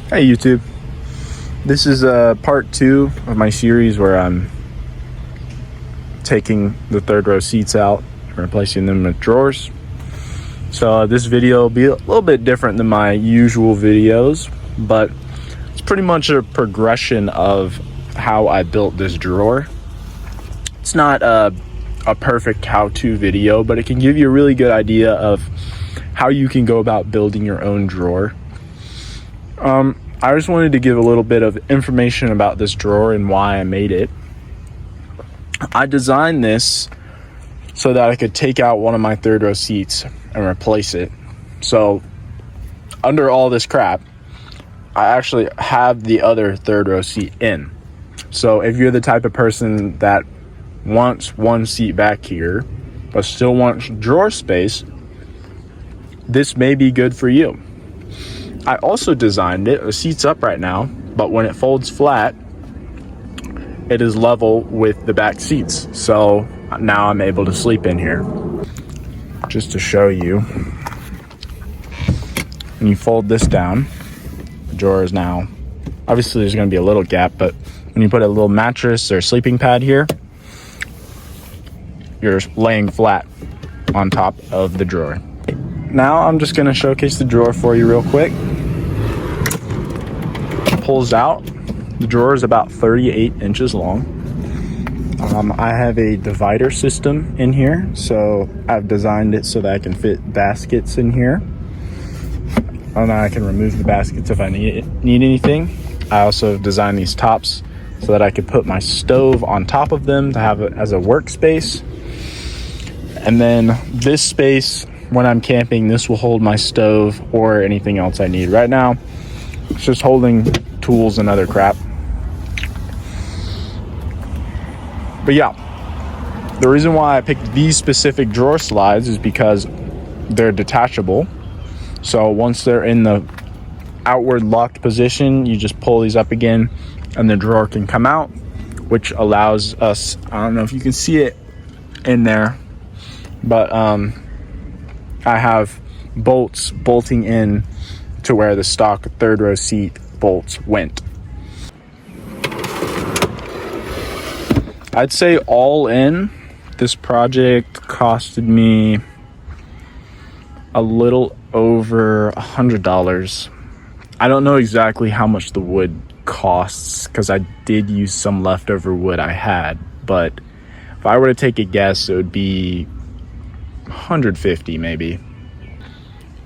Hey YouTube, this is part 2 of my series where I'm taking the third row seats out and replacing them with drawers. So this video will be a little bit different than my usual videos, but it's pretty much a progression of how I built this drawer. It's not a perfect how-to video, but it can give you a really good idea of how you can go about building your own drawer. I just wanted to give a little bit of information about this drawer and why I made it. I designed this so that I could take out one of my third row seats and replace it. So under all this crap, I actually have the other third row seat in. So if you're the type of person that wants one seat back here but still wants drawer space, this may be good for you. I also designed it, the seat's up right now, but when it folds flat, it is level with the back seats. So now I'm able to sleep in here. Just to show you, when you fold this down, the drawer is now, obviously there's gonna be a little gap, but when you put a little mattress or sleeping pad here, you're laying flat on top of the drawer. Now I'm just gonna showcase the drawer for you real quick. It pulls out. The drawer is about 38 inches long. I have a divider system in here, so I've designed it so that I can fit baskets in here. And I can remove the baskets if I need anything. I also designed these tops so that I could put my stove on top of them to have it as a workspace. And then this space, when I'm camping, this will hold my stove or anything else I need. Right now, it's just holding tools and other crap. But yeah, the reason why I picked these specific drawer slides is because they're detachable. So once they're in the outward locked position, you just pull these up again and the drawer can come out, which allows us, I don't know if you can see it in there, but I have bolts bolting in to where the stock third row seat bolts went. I'd say all in, this project costed me a little over $100. I don't know exactly how much the wood costs because I did use some leftover wood I had, but if I were to take a guess, it would be 150 maybe.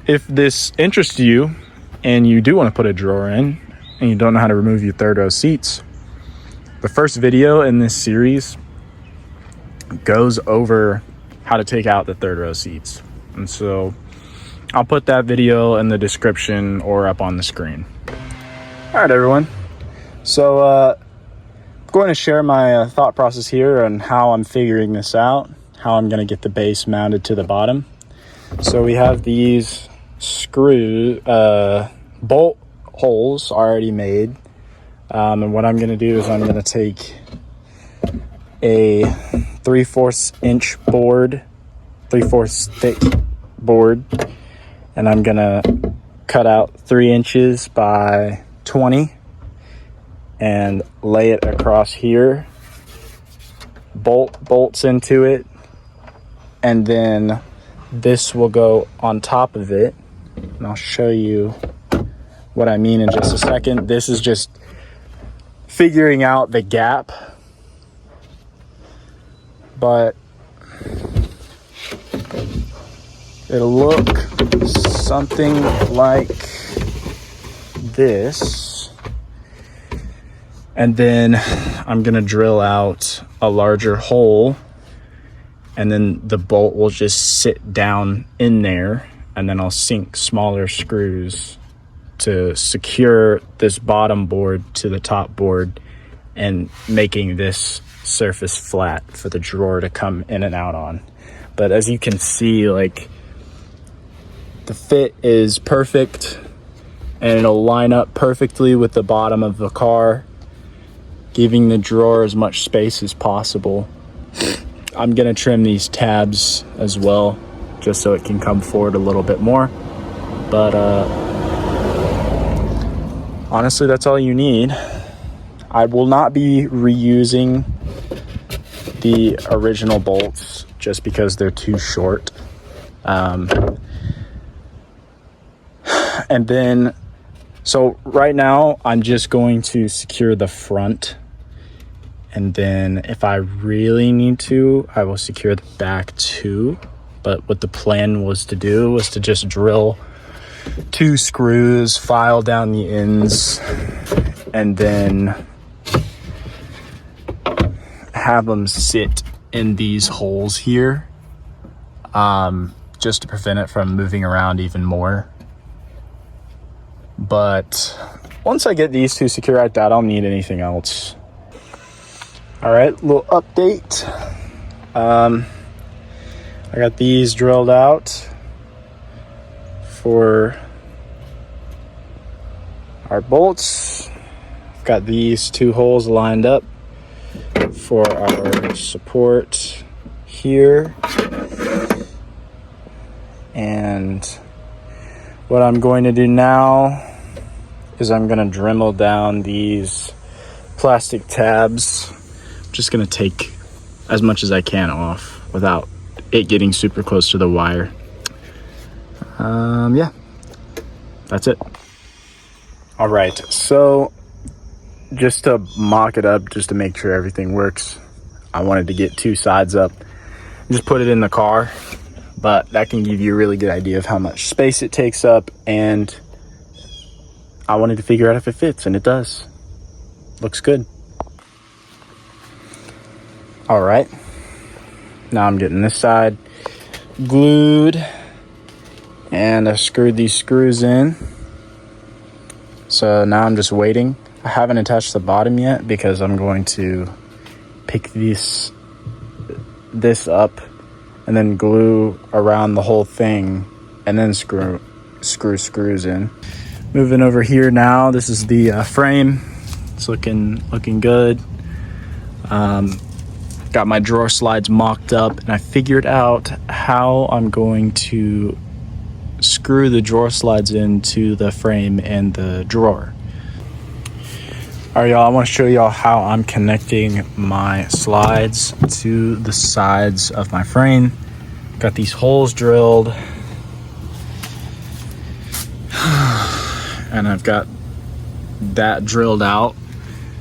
If this interests you and you do want to put a drawer in and you don't know how to remove your third row seats, the first video in this series goes over how to take out the third row seats. And so I'll put that video in the description or up on the screen. All right, everyone. So I'm going to share my thought process here on how I'm figuring this out, how I'm going to get the base mounted to the bottom. So we have these bolt holes already made. And what I'm going to do is I'm going to take a 3/4 inch board, 3/4 thick board, and I'm going to cut out 3 inches by 20 and lay it across here, bolts into it, and then this will go on top of it. And I'll show you what I mean in just a second. This is just figuring out the gap, but it'll look something like this. And then I'm gonna drill out a larger hole, and then the bolt will just sit down in there, and then I'll sink smaller screws to secure this bottom board to the top board and making this surface flat for the drawer to come in and out on. But as you can see, like, the fit is perfect and it'll line up perfectly with the bottom of the car, giving the drawer as much space as possible. I'm gonna trim these tabs as well, just so it can come forward a little bit more. But honestly, that's all you need. I will not be reusing the original bolts just because they're too short. And then, so right now I'm just going to secure the front, and then if I really need to, I will secure the back too. But what the plan was to do was to just drill 2 screws, file down the ends, and then have them sit in these holes here, just to prevent it from moving around even more. But once I get these 2 secure, I doubt I'll need anything else. All right, little update. I got these drilled out for our bolts. Got these 2 holes lined up for our support here. And what I'm going to do now is I'm going to Dremel down these plastic tabs. I'm just going to take as much as I can off without it getting super close to the wire. Yeah, that's it. All right, so just to mock it up, just to make sure everything works, I wanted to get 2 sides up, just put it in the car, but that can give you a really good idea of how much space it takes up, and I wanted to figure out if it fits, and it does. Looks good. All right, now I'm getting this side glued, and I screwed these screws in. So now I'm just waiting. I haven't attached the bottom yet because I'm going to pick this up and then glue around the whole thing and then screw screws in. Moving over here now, this is the frame. It's looking good. Got my drawer slides mocked up, and I figured out how I'm going to screw the drawer slides into the frame and the drawer. All right, y'all, I want to show y'all how I'm connecting my slides to the sides of my frame. Got these holes drilled, and I've got that drilled out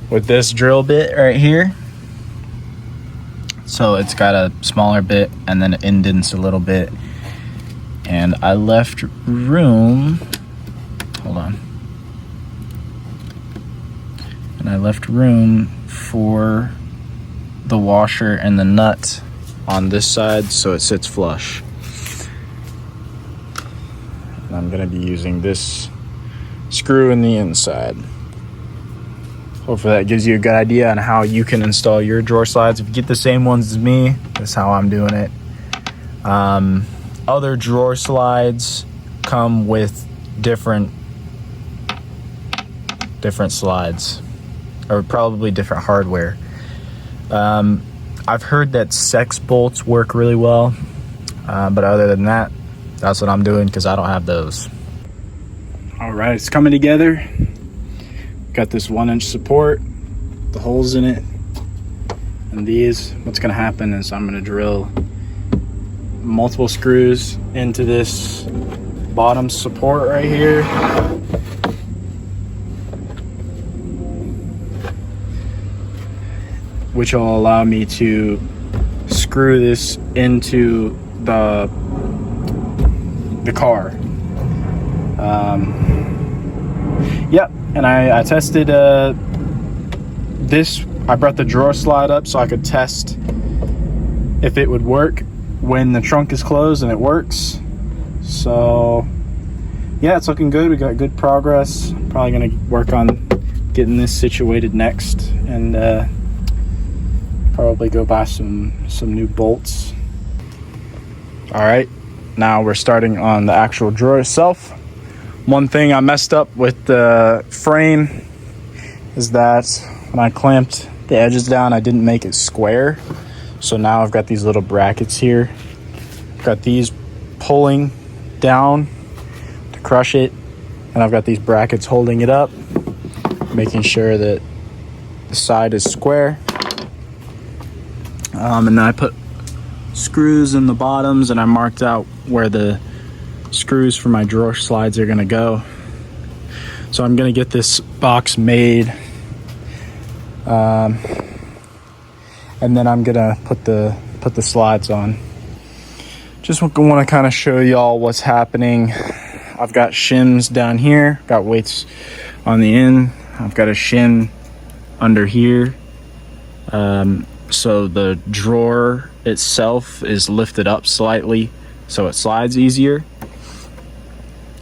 with this drill bit right here. So it's got a smaller bit and then it indents a little bit. And I left room, hold on. And I left room for the washer and the nut on this side so it sits flush. And I'm gonna be using this screw in the inside. Hopefully that gives you a good idea on how you can install your drawer slides. If you get the same ones as me, that's how I'm doing it. Other drawer slides come with different slides, or probably different hardware. I've heard that Sex bolts work really well, but other than that, that's what I'm doing because I don't have those. All right, it's coming together. Got this 1-inch support, the holes in it, and these. What's gonna happen is I'm gonna drill multiple screws into this bottom support right here. Which will allow me to screw this into the car. Yep, and I tested this. I brought the drawer slide up so I could test if it would work when the trunk is closed, and it works. So yeah, it's looking good. We got good progress. Probably gonna work on getting this situated next, and probably go buy some new bolts. All right, now we're starting on the actual drawer itself. One thing I messed up with the frame is that when I clamped the edges down, I didn't make it square. So now I've got these little brackets here. Got these pulling down to crush it, and I've got these brackets holding it up. making sure that the side is square. And then I put screws in the bottoms, and I marked out where the screws for my drawer slides are gonna go. So I'm gonna get this box made, and then I'm gonna put the slides on. Just want to kind of show y'all what's happening. I've got shims down here, got weights on the end. I've got a shim under here, so the drawer itself is lifted up slightly so it slides easier.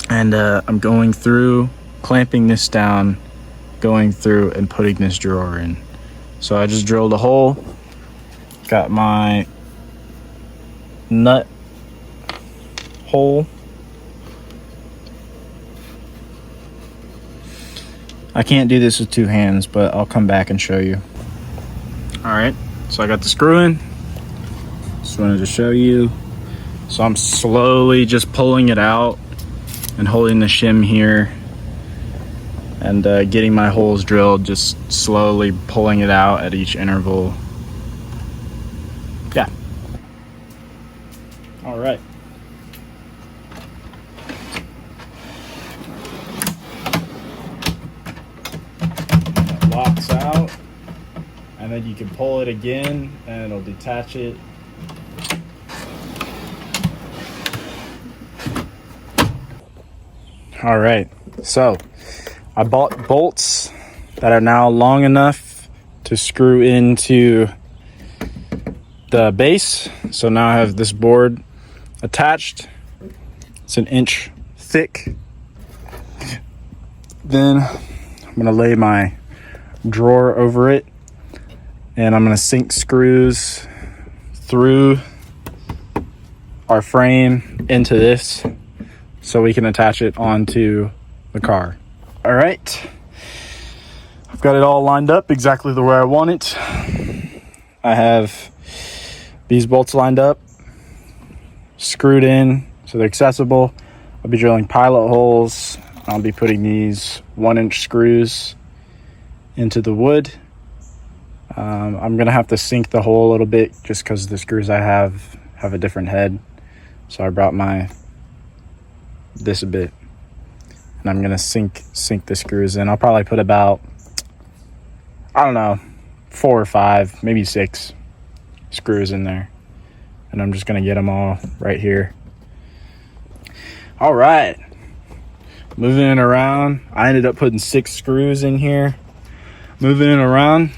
And I'm going through, clamping this down, going through and putting this drawer in. So I just drilled a hole, got my nut hole. I can't do this with two hands, but I'll come back and show you. All right, so I got the screw in. Just wanted to show you. So I'm slowly just pulling it out and holding the shim here and getting my holes drilled, just slowly pulling it out at each interval. Yeah. All right. It locks out, and then you can pull it again and it'll detach it. All right, so I bought bolts that are now long enough to screw into the base. So now I have this board attached. It's an inch thick. Then I'm gonna lay my drawer over it, and I'm gonna sink screws through our frame into this so we can attach it onto the car. All right, I've got it all lined up exactly the way I want it. I have these bolts lined up, screwed in so they're accessible. I'll be drilling pilot holes. I'll be putting these 1-inch screws into the wood. I'm gonna have to sink the hole a little bit just because the screws I have a different head. So I brought this a bit, and I'm gonna sink the screws in. I'll probably put about, I don't know, 4 or 5, maybe 6 screws in there, and I'm just gonna get them all right here. All right, moving it around. I ended up putting 6 screws in here. Moving it around,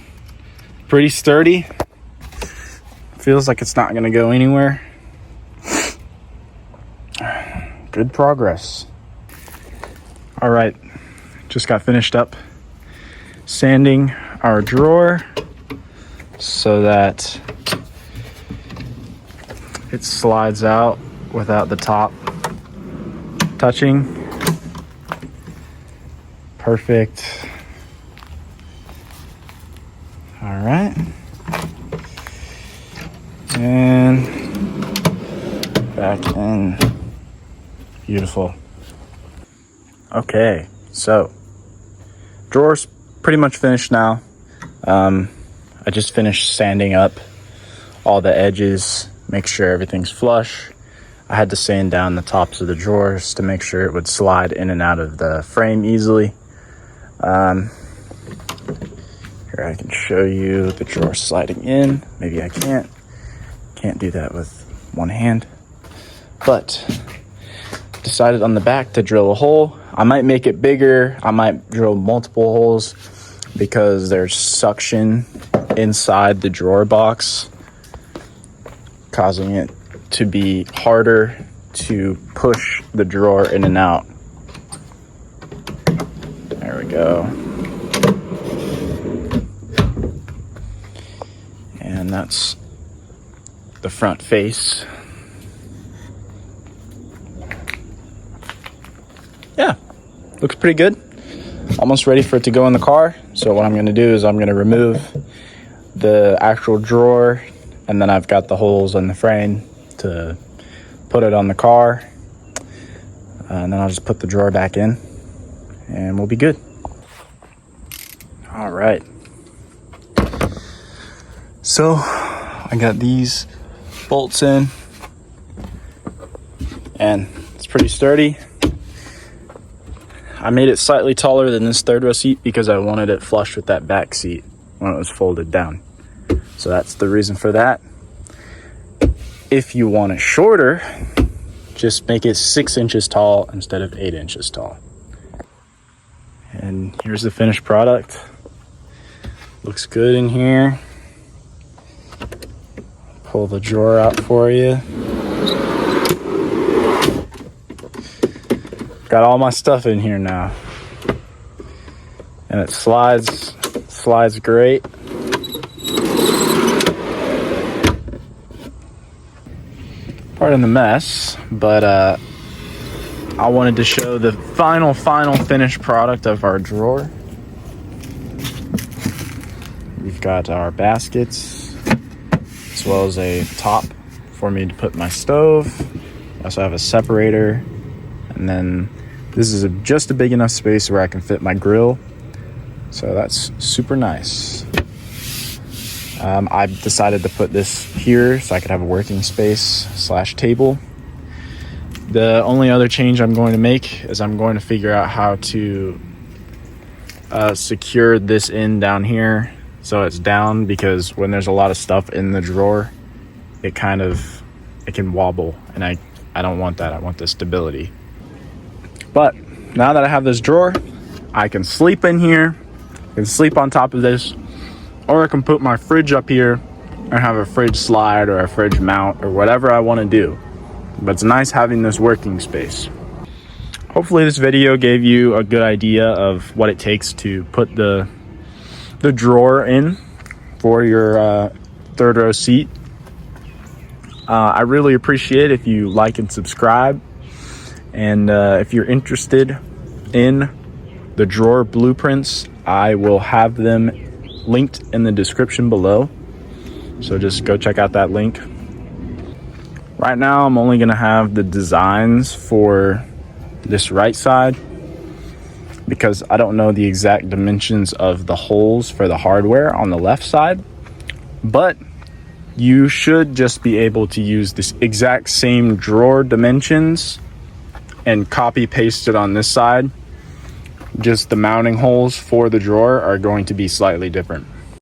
pretty sturdy. Feels like it's not gonna go anywhere. Good progress. All right, just got finished up sanding our drawer so that it slides out without the top touching. Perfect. All right. And back in. Beautiful. Okay, so drawer's pretty much finished now. I just finished sanding up all the edges, make sure everything's flush. I had to sand down the tops of the drawers to make sure it would slide in and out of the frame easily. Here I can show you the drawer sliding in. Maybe I can't do that with one hand, but decided on the back to drill a hole. I might make it bigger. I might drill multiple holes because there's suction inside the drawer box, causing it to be harder to push the drawer in and out. There we go. And that's the front face. Yeah, looks pretty good. Almost ready for it to go in the car. So what I'm gonna do is I'm gonna remove the actual drawer, and then I've got the holes in the frame to put it on the car. And then I'll just put the drawer back in and we'll be good. All right. So I got these bolts in, and it's pretty sturdy. I made it slightly taller than this third row seat because I wanted it flush with that back seat when it was folded down. So that's the reason for that. If you want it shorter, just make it 6 inches tall instead of 8 inches tall. And here's the finished product. Looks good in here. Pull the drawer out for you. Got all my stuff in here now. And it slides great. Pardon the mess, but I wanted to show the final finished product of our drawer. We've got our baskets, as well as a top for me to put my stove. I also have a separator, and then this is just a big enough space where I can fit my grill. So that's super nice. I decided to put this here so I could have a working space / table. The only other change I'm going to make is I'm going to figure out how to secure this in down here so it's down, because when there's a lot of stuff in the drawer, it can wobble, and I don't want that. I want the stability. But now that I have this drawer, I can sleep in here. I can sleep on top of this, or I can put my fridge up here and have a fridge slide or a fridge mount or whatever I want to do. But it's nice having this working space. Hopefully this video gave you a good idea of what it takes to put the drawer in for your third row seat. I really appreciate if you like and subscribe. And if you're interested in the drawer blueprints, I will have them linked in the description below. So just go check out that link. Right now, I'm only gonna have the designs for this right side because I don't know the exact dimensions of the holes for the hardware on the left side. But you should just be able to use this exact same drawer dimensions and copy paste it on this side. Just the mounting holes for the drawer are going to be slightly different.